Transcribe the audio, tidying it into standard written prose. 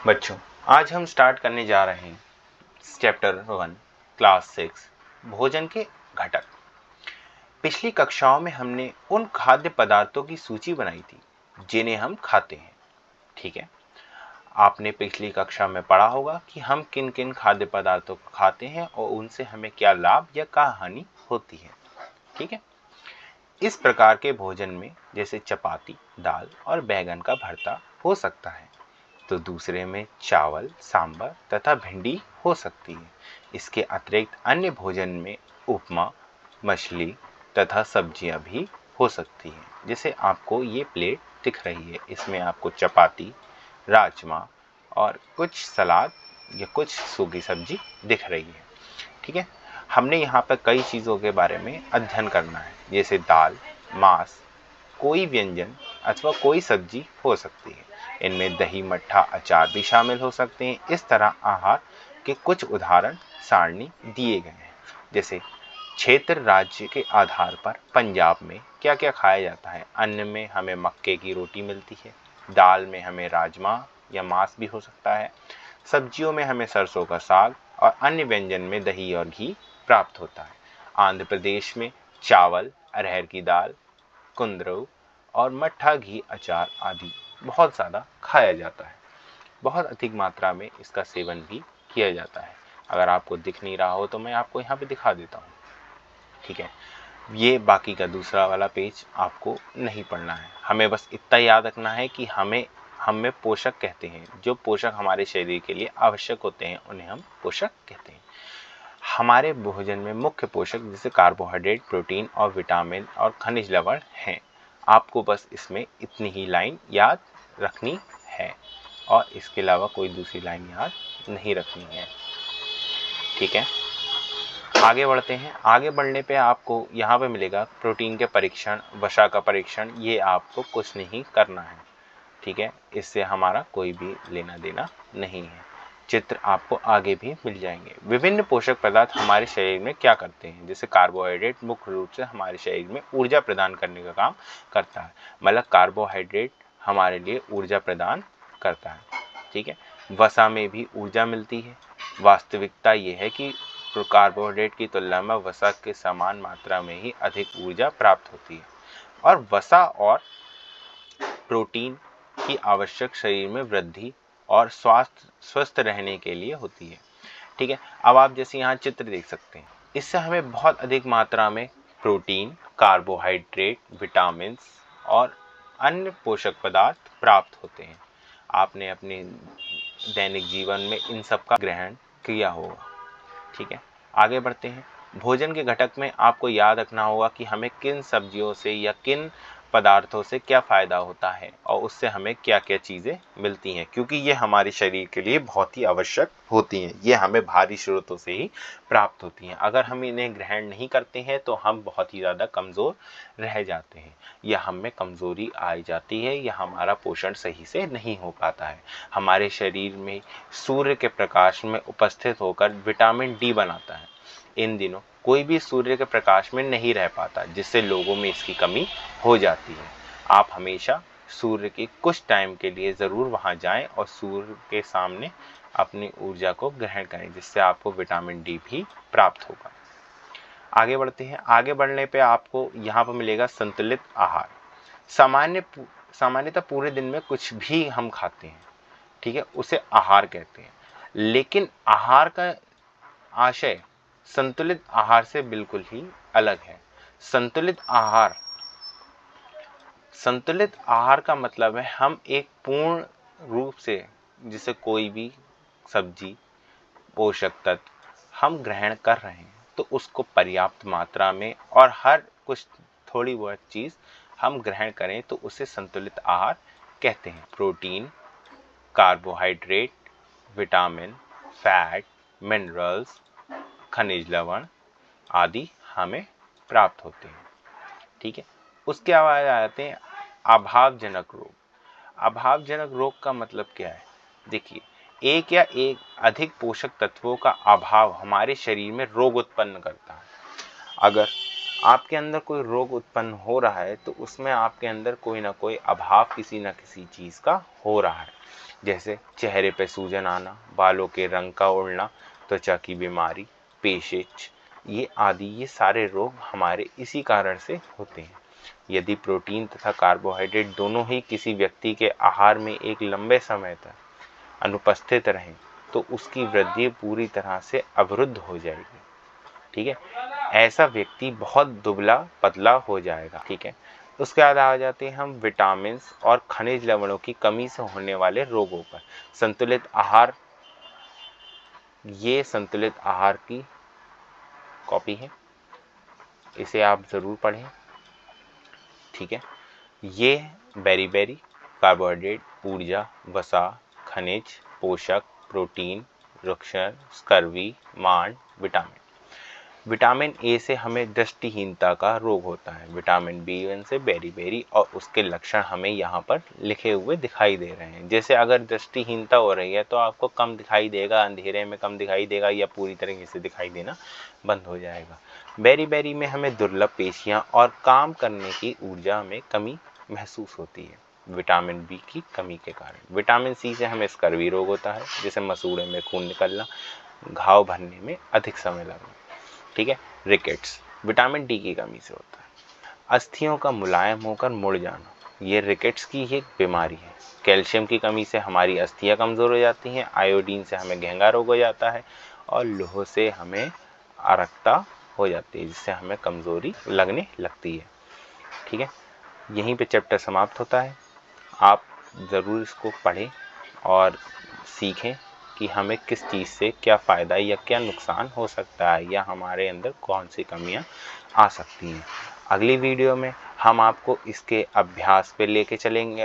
बच्चों, आज हम स्टार्ट करने जा रहे हैं चैप्टर 1 क्लास 6 भोजन के घटक। पिछली कक्षाओं में हमने उन खाद्य पदार्थों की सूची बनाई थी जिन्हें हम खाते हैं। ठीक है, आपने पिछली कक्षा में पढ़ा होगा कि हम किन किन खाद्य पदार्थों को खाते हैं और उनसे हमें क्या लाभ या क्या हानि होती है। ठीक है, इस प्रकार के भोजन में जैसे चपाती, दाल और बैंगन का भरता हो सकता है, तो दूसरे में चावल, सांभर तथा भिंडी हो सकती है। इसके अतिरिक्त अन्य भोजन में उपमा, मछली तथा सब्जियां भी हो सकती हैं। जैसे आपको ये प्लेट दिख रही है, इसमें आपको चपाती, राजमा और कुछ सलाद या कुछ सूखी सब्जी दिख रही है। ठीक है, हमने यहाँ पर कई चीज़ों के बारे में अध्ययन करना है, जैसे दाल, मांस, कोई व्यंजन अथवा कोई सब्जी हो सकती है। इनमें दही, मट्ठा, अचार भी शामिल हो सकते हैं। इस तरह आहार के कुछ उदाहरण सारणी दिए गए हैं। जैसे क्षेत्र राज्य के आधार पर पंजाब में क्या क्या खाया जाता है। अन्न में हमें मक्के की रोटी मिलती है, दाल में हमें राजमा या मांस भी हो सकता है, सब्जियों में हमें सरसों का साग और अन्य व्यंजन में दही और घी प्राप्त होता है। आंध्र प्रदेश में चावल, अरहर की दाल, कुंदरू और मट्ठा, घी, अचार आदि बहुत ज़्यादा खाया जाता है। बहुत अधिक मात्रा में इसका सेवन भी किया जाता है। अगर आपको दिख नहीं रहा हो तो मैं आपको यहाँ पे दिखा देता हूँ। ठीक है, ये बाकी का दूसरा वाला पेज आपको नहीं पढ़ना है। हमें बस इतना याद रखना है कि हमें पोषक कहते हैं। जो पोषक हमारे शरीर के लिए आवश्यक होते हैं उन्हें हम पोषक कहते हैं। हमारे भोजन में मुख्य पोषक जैसे कार्बोहाइड्रेट, प्रोटीन और विटामिन और खनिज लवण हैं। आपको बस इसमें इतनी ही लाइन याद रखनी है और इसके अलावा कोई दूसरी लाइन याद नहीं रखनी है। ठीक है, आगे बढ़ते हैं। आगे बढ़ने पे आपको यहाँ पे मिलेगा प्रोटीन के परीक्षण, वसा का परीक्षण। ये आपको कुछ नहीं करना है। ठीक है, इससे हमारा कोई भी लेना देना नहीं है। चित्र आपको आगे भी मिल जाएंगे। विभिन्न पोषक पदार्थ हमारे शरीर में क्या करते हैं। जैसे कार्बोहाइड्रेट मुख्य रूप से हमारे शरीर में ऊर्जा प्रदान करने का काम करता है। मतलब कार्बोहाइड्रेट हमारे लिए ऊर्जा प्रदान करता है। ठीक है, वसा में भी ऊर्जा मिलती है। वास्तविकता यह है कि कार्बोहाइड्रेट की तुलना में वसा के समान मात्रा में ही अधिक ऊर्जा प्राप्त होती है और वसा और प्रोटीन की आवश्यक शरीर में वृद्धि और स्वस्थ रहने के लिए होती है। ठीक है, अब आप जैसे यहाँ चित्र देख सकते हैं, इससे हमें बहुत अधिक मात्रा में प्रोटीन, कार्बोहाइड्रेट, विटामिन और अन्य पोषक पदार्थ प्राप्त होते हैं। आपने अपने दैनिक जीवन में इन सब का ग्रहण किया होगा। ठीक है, आगे बढ़ते हैं। भोजन के घटक में आपको याद रखना होगा कि हमें किन सब्जियों से या किन पदार्थों से क्या फ़ायदा होता है और उससे हमें क्या क्या चीज़ें मिलती हैं, क्योंकि ये हमारे शरीर के लिए बहुत ही आवश्यक होती हैं। ये हमें बाहरी स्रोतों से ही प्राप्त होती हैं। अगर हम इन्हें ग्रहण नहीं करते हैं तो हम बहुत ही ज़्यादा कमज़ोर रह जाते हैं या हमें कमज़ोरी आ जाती है या हमारा पोषण सही से नहीं हो पाता है। हमारे शरीर में सूर्य के प्रकाश में उपस्थित होकर विटामिन डी बनाता है। इन दिनों कोई भी सूर्य के प्रकाश में नहीं रह पाता, जिससे लोगों में इसकी कमी हो जाती है। आप हमेशा सूर्य के कुछ टाइम के लिए ज़रूर वहां जाएं और सूर्य के सामने अपनी ऊर्जा को ग्रहण करें, जिससे आपको विटामिन डी भी प्राप्त होगा। आगे बढ़ते हैं। आगे बढ़ने पे आपको यहाँ पर मिलेगा संतुलित आहार। सामान्यतः पूरे दिन में कुछ भी हम खाते हैं, ठीक है, उसे आहार कहते हैं। लेकिन आहार का आशय संतुलित आहार से बिल्कुल ही अलग है। संतुलित आहार का मतलब है हम एक पूर्ण रूप से, जिसे कोई भी सब्जी, पोषक तत्व हम ग्रहण कर रहे हैं तो उसको पर्याप्त मात्रा में और हर कुछ थोड़ी बहुत चीज़ हम ग्रहण करें तो उसे संतुलित आहार कहते हैं। Protein, carbohydrate, vitamin, fat, minerals, खनिज लवण आदि हमें प्राप्त होते हैं। ठीक है, उसके बाद आते हैं अभावजनक रोग। अभावजनक रोग का मतलब क्या है? देखिए, एक या एक अधिक पोषक तत्वों का अभाव हमारे शरीर में रोग उत्पन्न करता है। अगर आपके अंदर कोई रोग उत्पन्न हो रहा है तो उसमें आपके अंदर कोई ना कोई अभाव किसी न किसी चीज़ का हो रहा है। जैसे चेहरे पे सूजन आना, बालों के रंग का उड़ना, त्वचा की बीमारी, पेशिश, ये सारे रोग हमारे इसी कारण से होते हैं। यदि प्रोटीन तथा कार्बोहाइड्रेट दोनों ही किसी व्यक्ति के आहार में एक लंबे समय तक अनुपस्थित रहें तो उसकी वृद्धि पूरी तरह से अवरुद्ध हो जाएगी। ठीक है, ऐसा व्यक्ति बहुत दुबला पतला हो जाएगा। ठीक है, उसके बाद आ जाते हैं हम विटामिन और खनिज लवणों की कमी से होने वाले रोगों पर। संतुलित आहार, ये संतुलित आहार की कॉपी है, इसे आप जरूर पढ़ें। ठीक है, ये बेरी कार्बोहाइड्रेट, ऊर्जा, वसा, खनिज, पोषक, प्रोटीन, रक्षण, स्कर्वी, मांड, विटामिन ए से हमें दृष्टिहीनता का रोग होता है। विटामिन बी1 से बेरी और उसके लक्षण हमें यहाँ पर लिखे हुए दिखाई दे रहे हैं। जैसे अगर दृष्टिहीनता हो रही है तो आपको कम दिखाई देगा, अंधेरे में कम दिखाई देगा या पूरी तरीके से दिखाई देना बंद हो जाएगा। बेरी में हमें दुर्लभ पेशियाँ और काम करने की ऊर्जा में कमी महसूस होती है विटामिन बी की कमी के कारण। विटामिन सी से हमें स्कर्वी रोग होता है, जैसे मसूड़े में खून निकलना, घाव भरने में अधिक समय लगना। ठीक है, रिकेट्स विटामिन डी की कमी से होता है। अस्थियों का मुलायम होकर मुड़ जाना, ये रिकेट्स की एक बीमारी है। कैल्शियम की कमी से हमारी अस्थियां कमज़ोर हो जाती हैं, आयोडीन से हमें घेंगा रोग हो जाता है और लोह से हमें अरक्ता हो जाती है, जिससे हमें कमज़ोरी लगने लगती है। ठीक है, यहीं पे चैप्टर समाप्त होता है। आप ज़रूर इसको पढ़ें और सीखें कि हमें किस चीज़ से क्या फ़ायदा या क्या नुकसान हो सकता है या हमारे अंदर कौन सी कमियां आ सकती हैं। अगली वीडियो में हम आपको इसके अभ्यास पे लेके चलेंगे